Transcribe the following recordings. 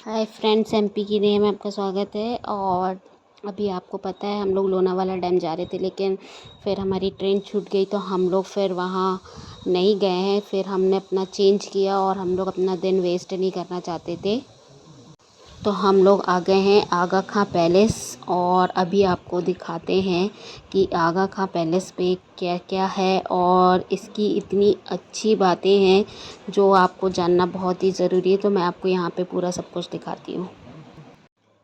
Hi friends, MP की day में आपका स्वागत है। और अभी आपको पता है हम लोग लोनावाला डैम जा रहे थे, लेकिन फिर हमारी ट्रेन छूट गई तो हम लोग फिर वहाँ नहीं गए हैं। फिर हमने अपना चेंज किया और हम लोग अपना दिन वेस्ट नहीं करना चाहते थे, तो हम लोग आ गए हैं आगा खां पैलेस। और अभी आपको दिखाते हैं कि आगा खां पैलेस पे क्या क्या है और इसकी इतनी अच्छी बातें हैं जो आपको जानना बहुत ही ज़रूरी है। तो मैं आपको यहाँ पे पूरा सब कुछ दिखाती हूँ।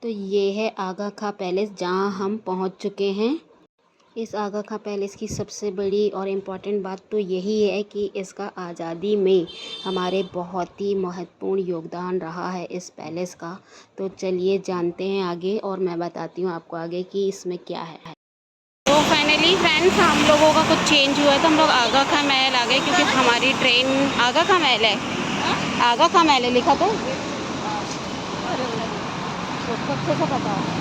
तो ये है आगा खां पैलेस जहाँ हम पहुँच चुके हैं। इस आगा खां पैलेस की सबसे बड़ी और इम्पॉर्टेंट बात तो यही है कि इसका आज़ादी में हमारे बहुत ही महत्वपूर्ण योगदान रहा है इस पैलेस का। तो चलिए जानते हैं आगे और मैं बताती हूँ आपको आगे कि इसमें क्या है। तो फाइनली फ्रेंड्स, हम लोगों का कुछ चेंज हुआ तो हम लोग आगा खां महल आ गए, क्योंकि हमारी ट्रेन आगा खां महल है। आगा खां महल है लिखा तो सबसे से पता है।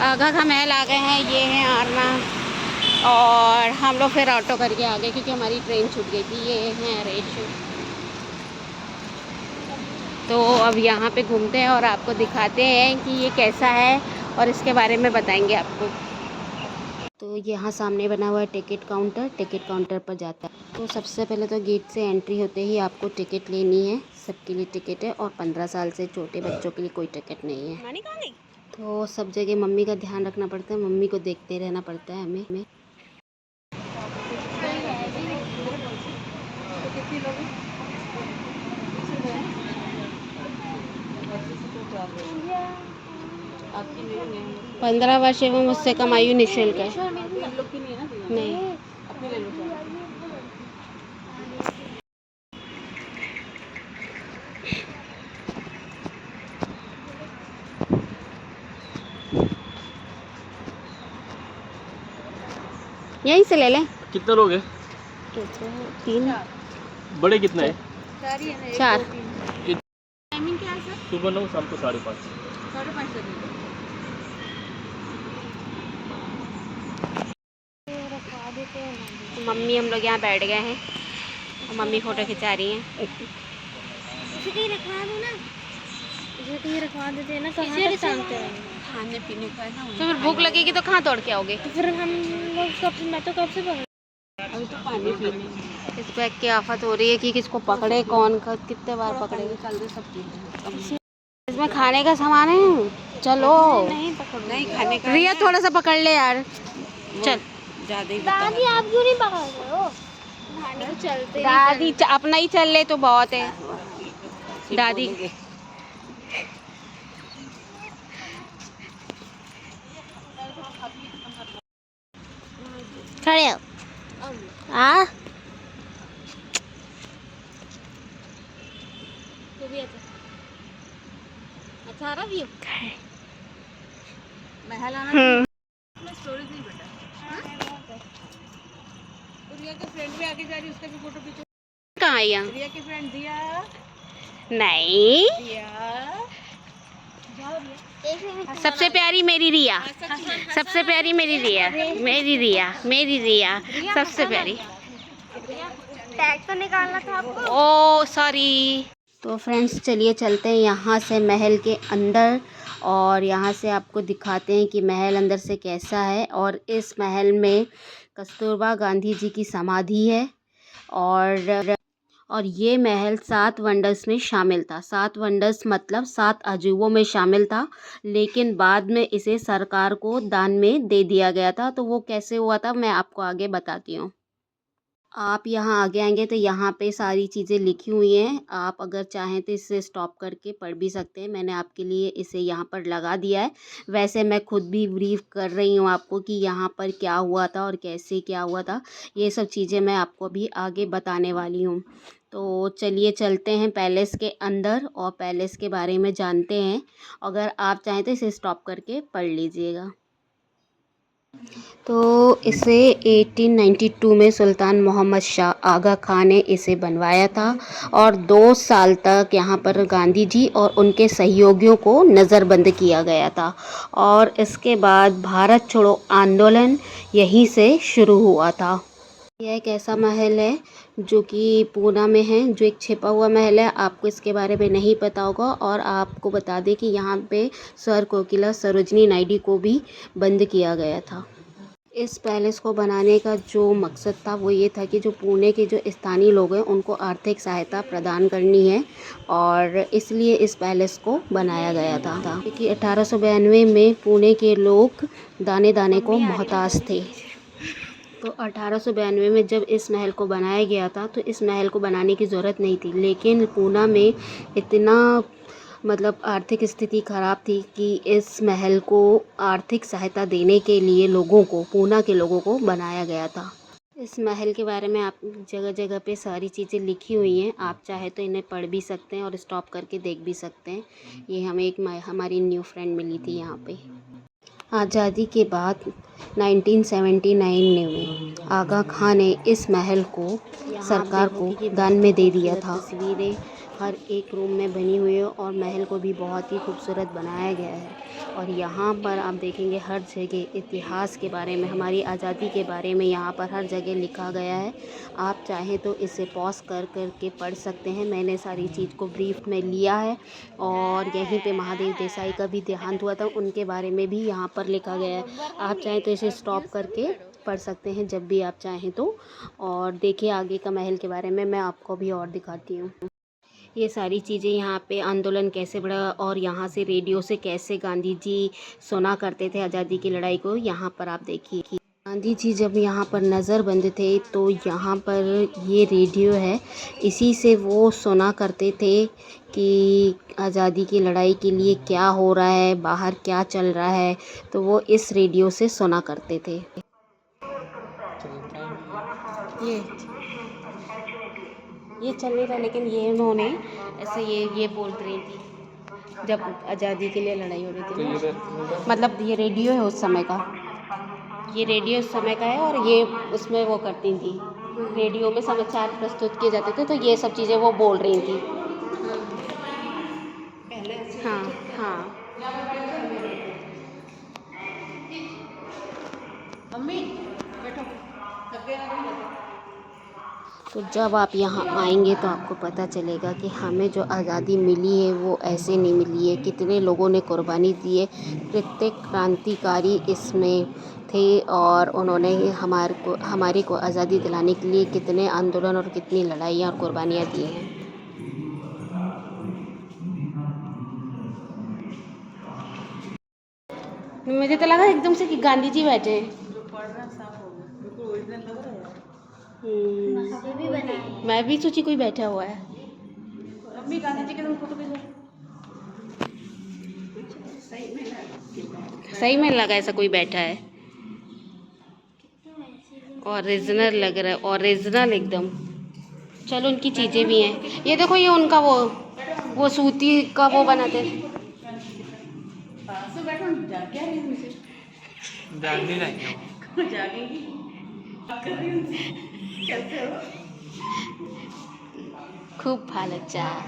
आगा खां महल आ गए हैं, ये है आरना। और हम लोग फिर ऑटो करके आ गए क्योंकि हमारी ट्रेन छूट गई थी। ये है रेश। तो अब यहाँ पे घूमते हैं और आपको दिखाते हैं कि ये कैसा है और इसके बारे में बताएंगे आपको। तो यहाँ सामने बना हुआ है टिकट काउंटर। टिकट काउंटर पर जाता है तो सबसे पहले तो गेट से एंट्री होते ही आपको टिकट लेनी है। सबके लिए टिकट है और 15 साल से छोटे बच्चों के लिए कोई टिकट नहीं है। तो सब जगह मम्मी का ध्यान रखना पड़ता है, मम्मी को देखते रहना पड़ता है हमें। आपकी 15 वर्ष एवं उससे कम आयु निःशुल्क है। नहीं, यहीं से ले लें। कितने लोग हैं? 3 बड़े कितने हैं? 4। टाइमिंग क्या है सर? सुबह 9, शाम को 5:30। 5:30 तक। मम्मी हम लोग यहाँ बैठ गए हैं और मम्मी फ़ोटो खिंचा रही हैं। इसे कहीं रखवा दो ना, इसे कहीं रखवा देते हैं ना। कहाँ तक टांगते हैं? खाने पीने का है ना। तो फिर भूख लगेगी तो कहाँ तोड़ के आओगे? तो फिर हम लोग कब, मैं तो कब से पकड़, अभी तो पानी पीने। इस बैग की आफत हो रही है कि किसको पकड़े, कौन का कितने बार पकड़े। चल दे सब चीज़। इसमें खाने का सामान है, चलो। नहीं पकड़, नहीं खाने का। रिया थोड़ा सा पकड़ ले यार, चल। ज़्यादा ही दादी, आप क्यों नहीं पकड़ रहे हो? चलते दादी अपना ही चल ले तो बहुत है। दादी खड़े हो। अच्छा आ रहा व्यू। महल आना स्टोरेज नहीं बेटा। रिया के फ्रेंड भी आगे जा रही है, उसका भी फोटो खींचो। कहाँ आई यहाँ? रिया की फ्रेंड दिया। नहीं, दिया सबसे प्यारी मेरी रिया, सबसे प्यारी मेरी रिया, मेरी रिया, मेरी रिया सबसे प्यारी। टैग तो निकालना था आपको। ओ सॉरी। तो फ्रेंड्स चलिए चलते हैं यहाँ से महल के अंदर और यहाँ से आपको दिखाते हैं कि महल अंदर से कैसा है। और इस महल में कस्तूरबा गांधी जी की समाधि है। और ये महल 7 वंडर्स में शामिल था। 7 वंडर्स मतलब 7 अजूबों में शामिल था, लेकिन बाद में इसे सरकार को दान में दे दिया गया था। तो वो कैसे हुआ था मैं आपको आगे बताती हूँ। आप यहाँ आगे आएंगे तो यहाँ पे सारी चीज़ें लिखी हुई हैं। आप अगर चाहें तो इसे स्टॉप करके पढ़ भी सकते हैं। मैंने आपके लिए इसे यहाँ पर लगा दिया है। वैसे मैं खुद भी ब्रीफ कर रही हूँ आपको कि यहाँ पर क्या हुआ था और कैसे क्या हुआ था। ये सब चीज़ें मैं आपको भी आगे बताने वाली हूँ। तो चलिए चलते हैं पैलेस के अंदर और पैलेस के बारे में जानते हैं। अगर आप चाहें तो इसे स्टॉप करके पढ़ लीजिएगा। तो इसे 1892 में सुल्तान मोहम्मद शाह आगा खां ने इसे बनवाया था और 2 साल तक यहाँ पर गांधी जी और उनके सहयोगियों को नज़रबंद किया गया था। और इसके बाद भारत छोड़ो आंदोलन यहीं से शुरू हुआ था। यह एक ऐसा महल है जो कि पूना में है, जो एक छिपा हुआ महल है। आपको इसके बारे में नहीं पता होगा। और आपको बता दें कि यहाँ पे सर कोकिला सरोजनी नायडू को भी बंद किया गया था। इस पैलेस को बनाने का जो मकसद था वो ये था कि जो पुणे के जो स्थानीय लोग हैं उनको आर्थिक सहायता प्रदान करनी है, और इसलिए इस पैलेस को बनाया गया था। क्योंकि 1892 में पुणे के लोग दाने दाने को मोहताज थे। तो 1892 में जब इस महल को बनाया गया था तो इस महल को बनाने की ज़रूरत नहीं थी, लेकिन पूना में इतना मतलब आर्थिक स्थिति ख़राब थी कि इस महल को आर्थिक सहायता देने के लिए लोगों को, पूना के लोगों को बनाया गया था। इस महल के बारे में आप जगह जगह पे सारी चीज़ें लिखी हुई हैं। आप चाहे तो इन्हें पढ़ भी सकते हैं और स्टॉप करके देख भी सकते हैं। ये हमें हमारी न्यू फ्रेंड मिली थी यहाँ पे। आज़ादी के बाद 1979 में आगा खान ने इस महल को सरकार को दान में दे दिया था। तस्वीरें हर एक रूम में बनी हुई है और महल को भी बहुत ही खूबसूरत बनाया गया है। और यहाँ पर आप देखेंगे हर जगह इतिहास के बारे में, हमारी आज़ादी के बारे में यहाँ पर हर जगह लिखा गया है। आप चाहें तो इसे पॉज कर के पढ़ सकते हैं। मैंने सारी चीज़ को ब्रीफ में लिया है। और यहीं पे महादेव देसाई का भी देहांत हुआ था, उनके बारे में भी यहाँ पर लिखा गया है। आप चाहें तो इसे स्टॉप करके पढ़ सकते हैं जब भी आप चाहें तो। और देखिए आगे का महल के बारे में मैं आपको भी और दिखाती हूँ। ये सारी चीज़ें यहाँ पे आंदोलन कैसे बढ़ा और यहाँ से रेडियो से कैसे गांधी जी सुना करते थे आज़ादी की लड़ाई को, यहाँ पर आप देखिए। गांधी जी जब यहाँ पर नज़रबंद थे तो यहाँ पर ये रेडियो है, इसी से वो सुना करते थे कि आज़ादी की लड़ाई के लिए क्या हो रहा है, बाहर क्या चल रहा है, तो वो इस रेडियो से सुना करते थे। ये चल नहीं रहा, लेकिन ये उन्होंने ऐसे ये बोल रही थी जब आज़ादी के लिए लड़ाई हो रही थी। मतलब ये रेडियो है उस समय का, ये रेडियो उस समय का है और ये उसमें वो करती थी, रेडियो में समाचार प्रस्तुत किए जाते थे, तो ये सब चीज़ें वो बोल रही थी। हाँ हाँ। मम्मी बैठो। तो जब आप यहाँ आएंगे तो आपको पता चलेगा कि हमें जो आज़ादी मिली है वो ऐसे नहीं मिली है। कितने लोगों ने कुर्बानी दी है, प्रत्येक क्रांतिकारी इसमें थे और उन्होंने हमारे को आज़ादी दिलाने के लिए कितने आंदोलन और कितनी लड़ाइयाँ और कुर्बानियाँ दी हैं। मुझे तो लगा एकदम से कि गांधी जी बैठे हैं। भी बनाए। मैं भी सोची कोई बैठा हुआ है। अम्मी गांधी जी के तुम फोटो भेजो। सही में लगा ऐसा कोई बैठा है, ओरिजिनल लग रहा है, ओरिजिनल एकदम। चलो उनकी चीज़ें भी हैं। ये देखो ये उनका वो सूती का वो बनाते हैं। खूब भालो चाह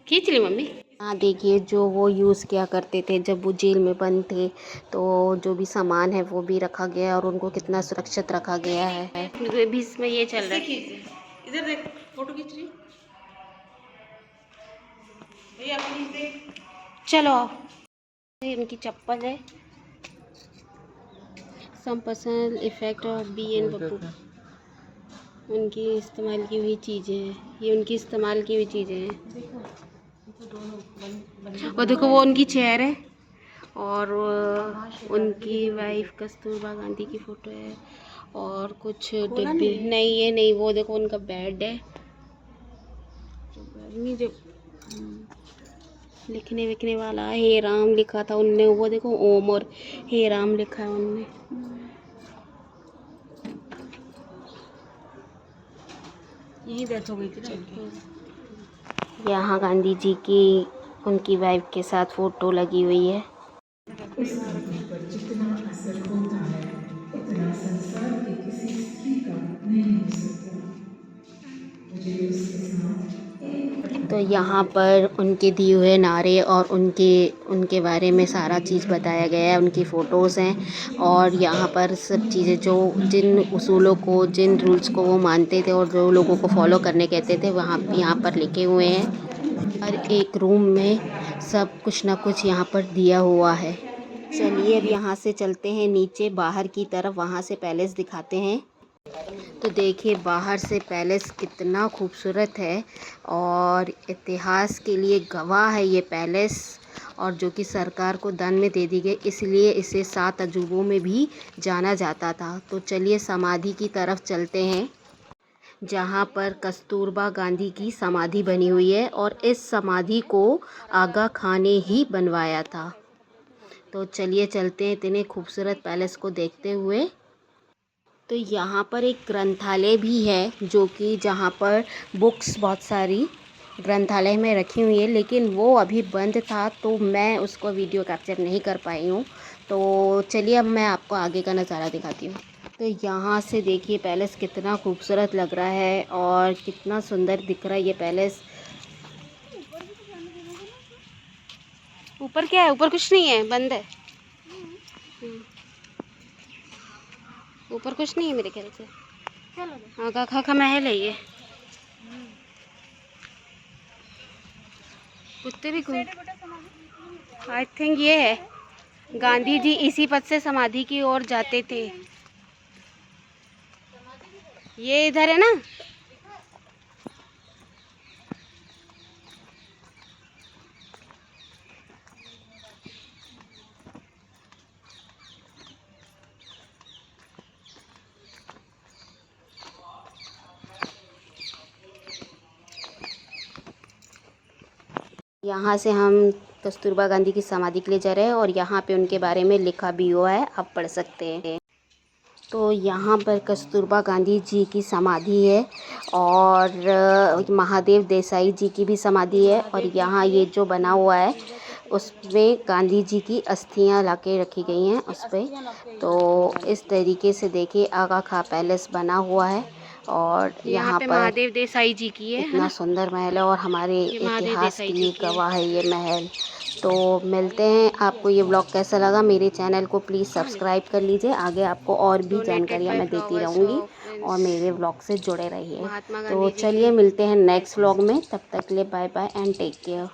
खींच ली मम्मी। हाँ देखिए जो वो यूज़ किया करते थे जब वो जेल में बंद थे, तो जो भी सामान है वो भी रखा गया है और उनको कितना सुरक्षित रखा गया है। भी इसमें ये चल रहा है। इधर देख, फोटो खींच रही। भैया प्लीज देख। चलो ये उनकी चप्पल है। Some personal effect of B N Bapu, उनकी इस्तेमाल की हुई चीज़ें हैं, ये उनकी इस्तेमाल की हुई चीज़ें हैं। और देखो वो उनकी चेयर है और उनकी वाइफ कस्तूरबा गांधी की फ़ोटो है और कुछ डिब्बे। नहीं ये नहीं, वो देखो उनका बेड है। जो लिखने विखने वाला हे राम लिखा था उनने, वो देखो ओम और हे राम लिखा है उनने। यही डेथ हो गई थी। यहाँ गांधी जी की उनकी वाइफ के साथ फ़ोटो लगी हुई है। तो यहाँ पर उनके दिए हुए नारे और उनके बारे में सारा चीज़ बताया गया है, उनकी फ़ोटोज़ हैं और यहाँ पर सब चीज़ें जो जिन उसूलों को, जिन रूल्स को वो मानते थे और जो लोगों को फॉलो करने कहते थे वहाँ यहाँ पर लिखे हुए हैं। हर एक रूम में सब कुछ ना कुछ यहाँ पर दिया हुआ है। चलिए अब यहाँ से चलते हैं नीचे बाहर की तरफ, वहाँ से पैलेस दिखाते हैं। तो देखिए बाहर से पैलेस कितना खूबसूरत है और इतिहास के लिए गवाह है ये पैलेस, और जो कि सरकार को दान में दे दी गई, इसलिए इसे 7 अजूबों में भी जाना जाता था। तो चलिए समाधि की तरफ चलते हैं जहाँ पर कस्तूरबा गांधी की समाधि बनी हुई है और इस समाधि को आगा खान ने ही बनवाया था। तो चलिए चलते हैं इतने खूबसूरत पैलेस को देखते हुए। तो यहाँ पर एक ग्रंथालय भी है जो कि जहाँ पर बुक्स बहुत सारी ग्रंथालय में रखी हुई है, लेकिन वो अभी बंद था तो मैं उसको वीडियो कैप्चर नहीं कर पाई हूँ। तो चलिए अब मैं आपको आगे का नज़ारा दिखाती हूँ। तो यहाँ से देखिए पैलेस कितना खूबसूरत लग रहा है और कितना सुंदर दिख रहा है ये पैलेस। ऊपर क्या है? ऊपर कुछ नहीं है, बंद है। ऊपर कुछ नहीं है मेरे ख्याल से। हाँ खा महल है ये। कुत्ते भी घूम, आई थिंक ये है। गांधी जी इसी पथ से समाधि की ओर जाते थे। ये इधर है ना। यहाँ से हम कस्तूरबा गांधी की समाधि के लिए जा रहे हैं और यहाँ पे उनके बारे में लिखा भी हुआ है, आप पढ़ सकते हैं। तो यहाँ पर कस्तूरबा गांधी जी की समाधि है और महादेव देसाई जी की भी समाधि है, और यहाँ ये जो बना हुआ है उसमें गांधी जी की अस्थियाँ लाके रखी गई हैं उस पर। तो इस तरीके से देखिए आगा खां पैलेस बना हुआ है और यहाँ पर महादेव देसाई जी की है। इतना सुंदर महल है और हमारे इतिहास के लिए गवाह है ये महल। तो मिलते हैं। आपको ये व्लॉग कैसा लगा? मेरे चैनल को प्लीज़ सब्सक्राइब कर लीजिए, आगे आपको और भी जानकारियाँ मैं देती रहूँगी और मेरे व्लॉग से जुड़े रहिए। तो चलिए मिलते हैं नेक्स्ट व्लॉग में, तब तक के लिए bye bye and take care.